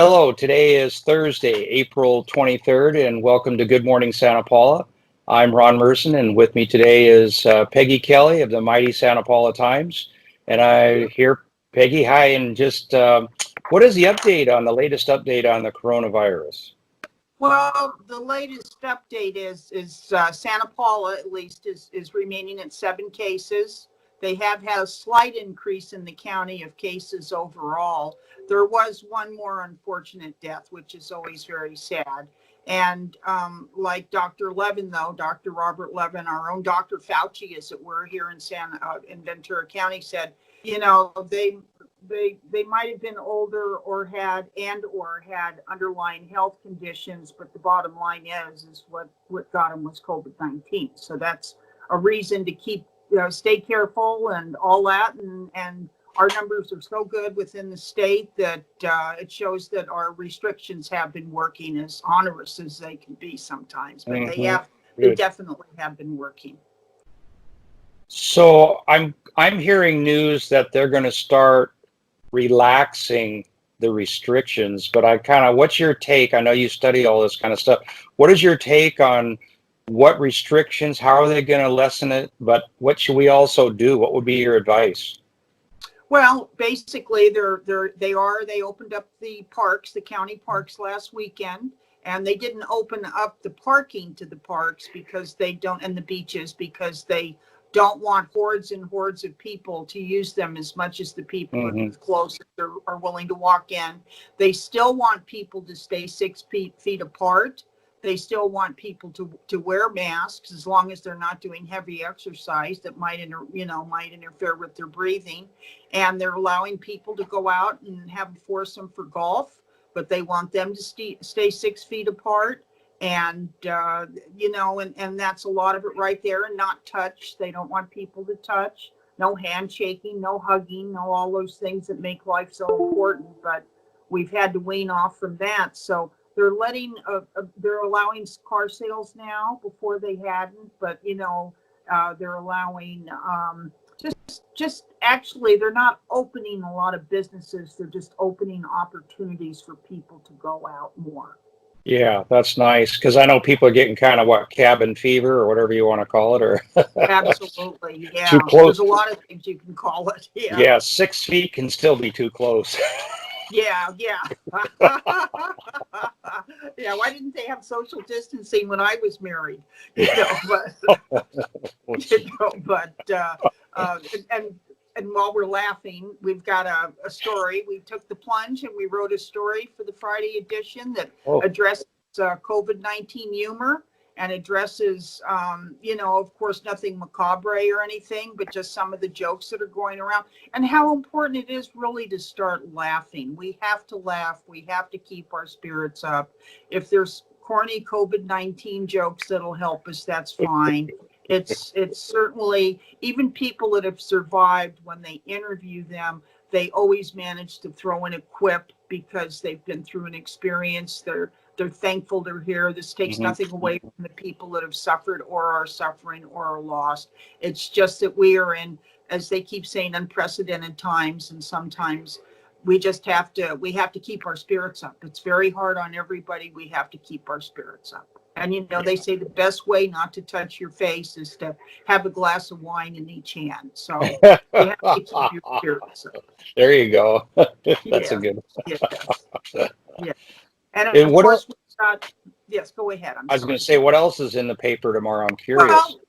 Hello, today is Thursday, April 23rd, and welcome to Good Morning Santa Paula. I'm Ron Merson, and with me today is Peggy Kelly of the Mighty Santa Paula Times. And I hear, Peggy, hi, and just what is the latest update on the coronavirus? Well, the latest update is Santa Paula, at least, is remaining at 7 cases. They have had a slight increase in the county of cases overall. There was one more unfortunate death, which is always very sad. And like Dr. Levin, though, Dr. Robert Levin, our own Dr. Fauci, as it were, here in Ventura County, said, they might have been older or had underlying health conditions, but the bottom line is what got them was COVID-19. So that's a reason to keep, stay careful and all that. And our numbers are so good within the state that it shows that our restrictions have been working, as onerous as they can be sometimes, but they definitely have been working. So I'm hearing news that they're going to start relaxing the restrictions, but what's your take? I know you study all this kind of stuff. What is your take on what restrictions, how are they going to lessen it, but what should we also do? What would be your advice? Well, basically they opened up the parks, the county parks last weekend, and they didn't open up the parking to the parks and the beaches because they don't want hordes and hordes of people to use them as much as the people are close are willing to walk in. They still want people to stay 6 feet apart. They still want people to wear masks as long as they're not doing heavy exercise that might interfere with their breathing. And they're allowing people to go out and have a foursome for golf, but they want them to stay 6 feet apart. And, and that's a lot of it right there, and not touch. They don't want people to touch. No handshaking, no hugging, no all those things that make life so important. But we've had to wean off from that. So they're allowing car sales now. Before they hadn't, but, they're allowing actually, they're not opening a lot of businesses. They're just opening opportunities for people to go out more. Yeah, that's nice, because I know people are getting kind of cabin fever or whatever you want to call it, or absolutely, yeah. Too close. There's a lot of things you can call it. Yeah, 6 feet can still be too close. Yeah. Yeah, why didn't they have social distancing when I was married? And while we're laughing, we've got a story. We took the plunge and we wrote a story for the Friday edition that addresses COVID-19 humor and addresses, of course, nothing macabre or anything, but just some of the jokes that are going around and how important it is really to start laughing. We have to laugh. We have to keep our spirits up. If there's corny COVID-19 jokes that'll help us, that's fine. It's certainly, even people that have survived, when they interview them, they always manage to throw in a quip because they've been through an experience. They're thankful they're here. This takes nothing away from the people that have suffered or are suffering or are lost. It's just that we are in, as they keep saying, unprecedented times, and sometimes we have to keep our spirits up. It's very hard on everybody. We have to keep our spirits up. And, they say the best way not to touch your face is to have a glass of wine in each hand. So you have to keep your spirits up. There you go. That's a good one. Yeah. And of course, yes, go ahead. I was going to say, what else is in the paper tomorrow? I'm curious. Well,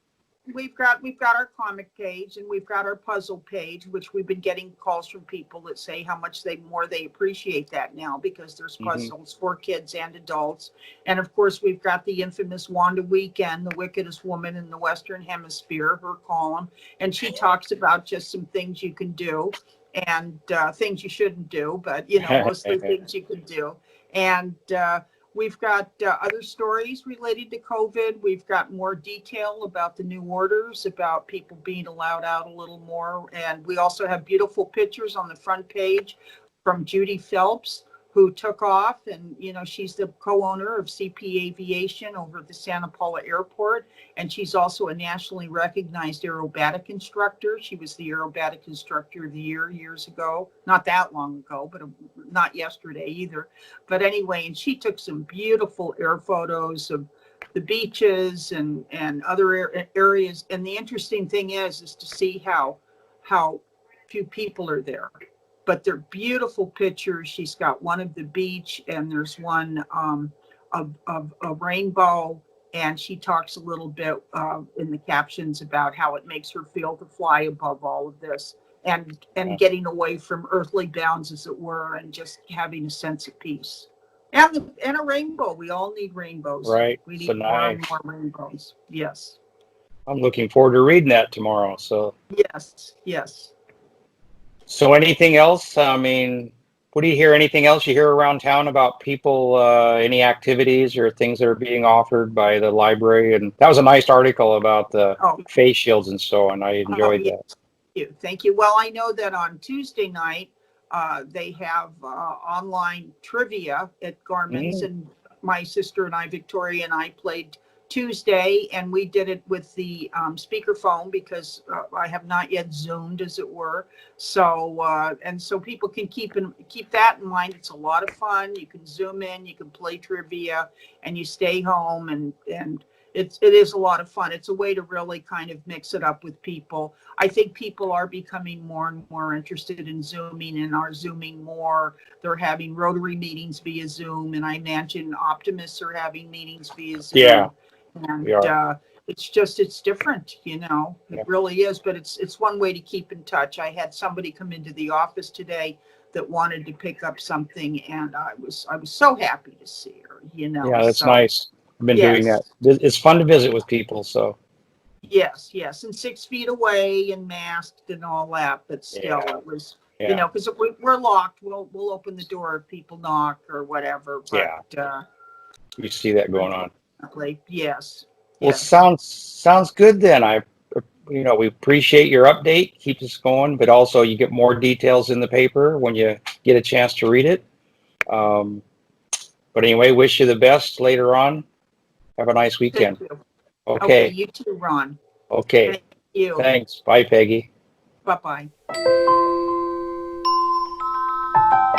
we've got our comic page, and we've got our puzzle page, which we've been getting calls from people that say how much they appreciate that now, because there's puzzles for kids and adults. And of course, we've got the infamous Wanda Weekend, the wickedest woman in the Western Hemisphere, her column, and she talks about just some things you can do and things you shouldn't do, but mostly things you can do. And we've got other stories related to COVID. We've got more detail about the new orders, about people being allowed out a little more. And we also have beautiful pictures on the front page from Judy Phelps, who took off, and she's the co-owner of CP Aviation over at the Santa Paula Airport, and she's also a nationally recognized aerobatic instructor. She was the aerobatic instructor of the year years ago, not that long ago, but not yesterday either. But anyway, and she took some beautiful air photos of the beaches and other areas. And the interesting thing is to see how few people are there, but they're beautiful pictures. She's got one of the beach, and there's one of a rainbow, and she talks a little bit in the captions about how it makes her feel to fly above all of this, and getting away from earthly bounds, as it were, and just having a sense of peace. And a rainbow. We all need rainbows. Right. We need So more and nice. more rainbows. Yes. I'm looking forward to reading that tomorrow. So Yes. So anything else? I mean, what do you hear? Anything else you hear around town about people, any activities or things that are being offered by the library? And that was a nice article about the Oh, face shields and so on. I enjoyed yes. that. Thank you. Well, I know that on Tuesday night, they have online trivia at Garmin's, and my sister and I, Victoria and I, played Tuesday, and we did it with the speakerphone because I have not yet Zoomed, as it were. So so people can keep that in mind. It's a lot of fun. You can Zoom in, you can play trivia, and you stay home, and it is a lot of fun. It's a way to really kind of mix it up with people. I think people are becoming more and more interested in Zooming and are Zooming more. They're having Rotary meetings via Zoom, and I imagine optimists are having meetings via Zoom. Yeah, and we are. it's different, It Yeah. really is, but it's one way to keep in touch. I had somebody come into the office today that wanted to pick up something, and I was so happy to see her, Yeah, that's so nice. I've been doing that. yes. It's fun to visit with people. So Yes, and 6 feet away and masked and all that, but still, yeah, it was, yeah, because we're locked. We'll open the door if people knock or whatever. But yeah. You see that going on. unfortunately, yes. Well, sounds good then. We appreciate your update. Keep us going, but also you get more details in the paper when you get a chance to read it. But anyway, wish you the best later on. Have a nice weekend. Thank you. Okay, Okay. you too, Ron. Okay. Thank you. Thanks. Bye, Peggy. Bye-bye.